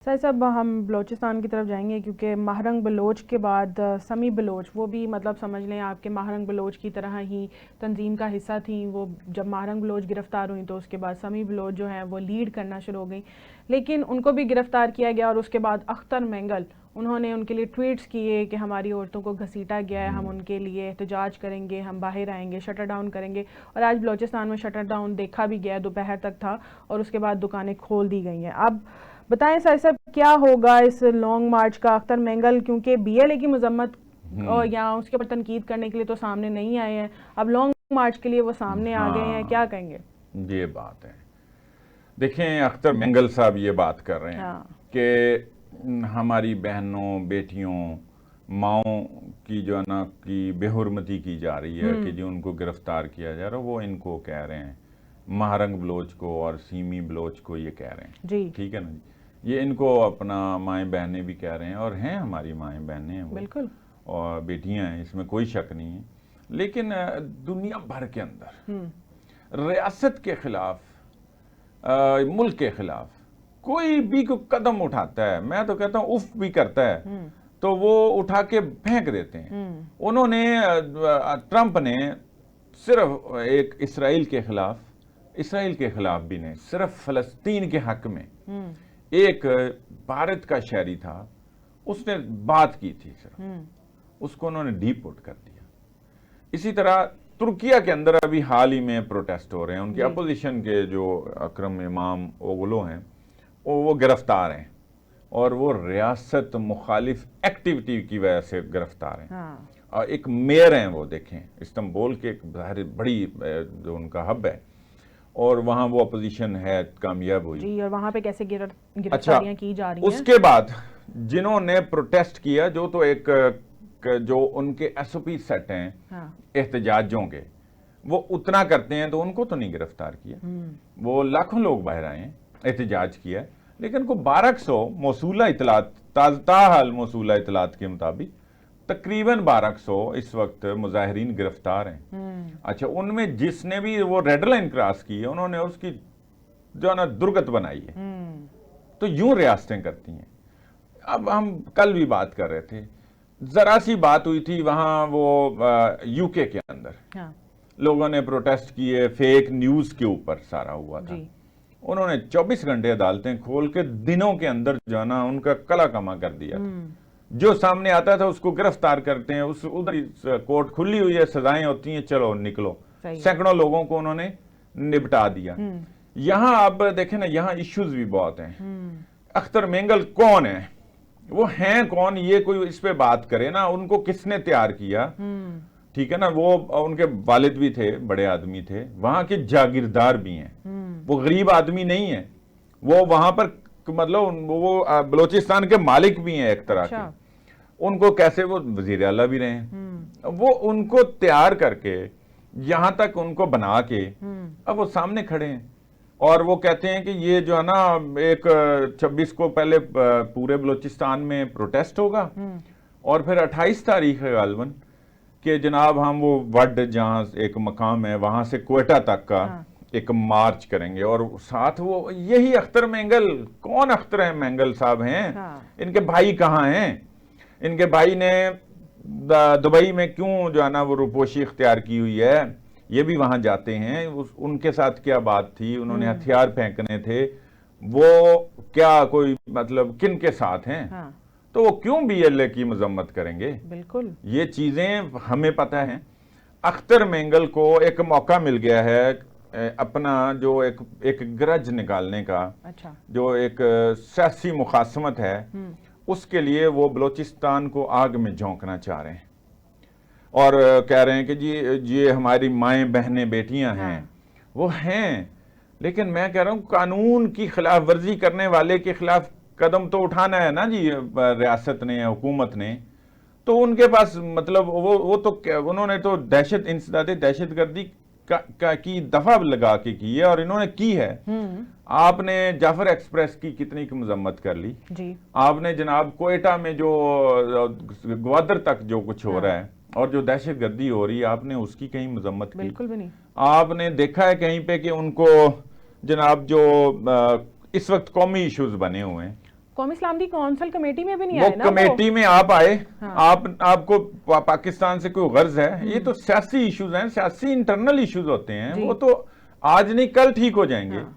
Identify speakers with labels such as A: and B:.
A: Sir साहब हम बलूचिस्तान की तरफ जाएंगे क्योंकि महरंग बलोच के बाद समी बलोच वो भी मतलब समझ लें आपके महरंग बलोच की तरह ही तंजीम का हिस्सा थी। वो जब महरंग बलोच गिरफ़्तार हुई तो उसके बाद समी बलोच जो हैं वो लीड करना शुरू हो गई, लेकिन उनको भी गिरफ़्तार किया गया और उसके बाद अख्तर मेंगल उन्होंने उनके लिए ट्वीट्स किए कि हमारी औरतों को घसीटा गया है, हम उनके लिए एहतजाज करेंगे, हम बाहर आएंगे, शटर डाउन करेंगे। और आज बलूचिस्तान में शटर डाउन देखा भी गया, दोपहर तक था और उसके बाद दुकानें खोल दी गई हैं। अब बताएं सर साहब क्या होगा इस लॉन्ग मार्च का। अख्तर मेंगल क्योंकि बीएलए की मजम्मत और या उसके ऊपर तनकीद करने के लिए तो सामने नहीं आए हैं, अब लॉन्ग मार्च के लिए वो सामने आ गए हैं, क्या
B: हाँ,
A: कहेंगे?
B: ये बात है। देखें, अख्तर मेंगल साहब ये बात कर रहे हैं
A: हाँ।
B: कि हमारी बहनों, बेटियों, माओं की जो है ना कि बेहुरमती की जा रही है कि जो उनको गिरफ्तार किया जा रहा है, वो इनको कह रहे हैं, महरंग बलोच को और सीमी बलोच को ये कह रहे हैं।
A: जी
B: ठीक है ना जी, ये इनको अपना माएँ बहनें भी कह रहे हैं और हैं हमारी माएँ बहनें हैं वो,
A: बिल्कुल।
B: और बेटियां हैं, इसमें कोई शक नहीं है। लेकिन दुनिया भर के अंदर रियासत के खिलाफ, मुल्क के खिलाफ कोई भी कोई कदम उठाता है, मैं तो कहता हूँ उफ भी करता है, तो वो उठा के फेंक देते हैं। उन्होंने ट्रंप ने सिर्फ एक इसराइल के खिलाफ भी नहीं, सिर्फ फलस्तीन के हक में एक भारत का शहरी था, उसने बात की थी सिर्फ, उसको उन्होंने डीपोर्ट कर दिया। इसी तरह तुर्किया के अंदर अभी हाल ही में प्रोटेस्ट हो रहे हैं, उनके अपोजिशन के जो अकरम इमाम ओगलो हैं वो गिरफ्तार हैं और वो रियासत मुखालिफ एक्टिविटी की वजह से गिरफ्तार हैं।
A: हाँ।
B: और एक मेयर हैं, वो देखें इस्तांबुल के एक बड़ी जो उनका हब है और वहाँ वो अपोजिशन है कामयाब हुई।
A: जी, और वहाँ पे कैसे
B: अच्छा,
A: गिरफ्तारियां की जा रही हैं?
B: उसके बाद जिन्होंने प्रोटेस्ट किया, जो तो एक जो उनके एसओपी सेट हैं
A: हाँ।
B: एहतजाजों के, वो उतना करते हैं तो उनको तो नहीं गिरफ्तार किया। वो लाखों लोग बाहर आए हैं, एहतजाज किया, लेकिन को 1200 मौसूला इतलात, ताहाल मौसूला इतलात के मुताबिक तकरीबन 1200 इस वक्त मुजाहिरीन गिरफ्तार हैं। अच्छा, उनमें जिसने भी वो रेड लाइन क्रॉस की है, उन्होंने उसकी जो है ना दुर्गत बनाई है। तो यूं रियासतें करती हैं। अब हम कल भी बात कर रहे थे, जरा सी बात हुई थी वहां वो यूके के अंदर,
A: हाँ।
B: लोगों ने प्रोटेस्ट किए, फेक न्यूज के ऊपर सारा हुआ था। उन्होंने 24 घंटे अदालतें खोल के दिनों के अंदर जो है ना उनका कला कमा कर दिया था। जो सामने आता था उसको गिरफ्तार करते हैं, उस उधर कोर्ट खुली हुई है, सजाएं होती हैं, चलो निकलो। सैकड़ों लोगों को उन्होंने निपटा दिया। यहां आप देखें ना, यहां इश्यूज भी बहुत हैं। अख्तर मेंगल कौन है, वो हैं कौन, ये कोई इस पे बात करे ना, उनको किसने तैयार किया? ठीक है ना, वो उनके वालिद भी थे, बड़े आदमी थे, वहां के जागीरदार भी हैं, वो गरीब आदमी नहीं है, वो वहां पर मतलब वो बलूचिस्तान के मालिक भी हैं एक तरह के। उनको कैसे, वो वजीर आला भी रहे हैं, वो उनको तैयार करके यहां तक उनको बना के अब वो सामने खड़े हैं और वो कहते हैं कि ये जो है ना एक 26 को पहले पूरे बलूचिस्तान में प्रोटेस्ट होगा और फिर 28 तारीख है गालबन कि जनाब हम वो वड जहां एक मकाम है वहां से क्वेटा तक का एक मार्च करेंगे और साथ वो यही अख्तर मेंगल। कौन अख्तर है मेंगल साहब हैं? इनके भाई कहाँ हैं? इनके भाई ने दुबई में क्यों जो है ना वो रुपोशी इख्तियार की हुई है, ये भी वहां जाते हैं। उनके साथ क्या बात थी, उन्होंने हथियार फेंकने थे, वो क्या कोई मतलब किन के साथ हैं? तो वो क्यों बीएलए की मजम्मत करेंगे?
A: बिल्कुल,
B: ये चीजें हमें पता है। अख्तर मेंगल को एक मौका मिल गया है अपना जो एक गरज निकालने का।
A: अच्छा। जो
B: एक सियासी मुखासमत है, उसके लिए वो बलूचिस्तान को आग में झोंकना चाह रहे हैं और कह रहे हैं कि जी ये हमारी माएँ बहनें बेटियां हैं। वो हैं, लेकिन मैं कह रहा हूं कानून की खिलाफ वर्जी करने वाले के खिलाफ कदम तो उठाना है ना जी, रियासत ने, हुकूमत ने। तो उनके पास मतलब वो तो उन्होंने तो इंसदादे दहशतगर्दी की दफा लगा के की है और इन्होंने की है। आपने जाफर एक्सप्रेस की कितनी की मजम्मत कर ली जी। आपने जनाब कोयटा में जो ग्वादर तक जो कुछ हो रहा है और जो दहशतगर्दी हो रही है, आपने उसकी कहीं मजम्मत की?
A: बिल्कुल भी नहीं।
B: आपने देखा है कहीं पे कि उनको जनाब जो इस वक्त कौमी इश्यूज बने हुए हैं,
A: कौमी इस्लाम की कौंसिल कमेटी में भी नहीं
B: वो
A: आए ना
B: कमेटी में आप आए,
A: हाँ।
B: आपको पाकिस्तान से कोई गर्ज है? ये तो सियासी इश्यूज हैं, सियासी इंटरनल इश्यूज होते हैं, वो तो आज नहीं कल ठीक हो जाएंगे।
A: हाँ।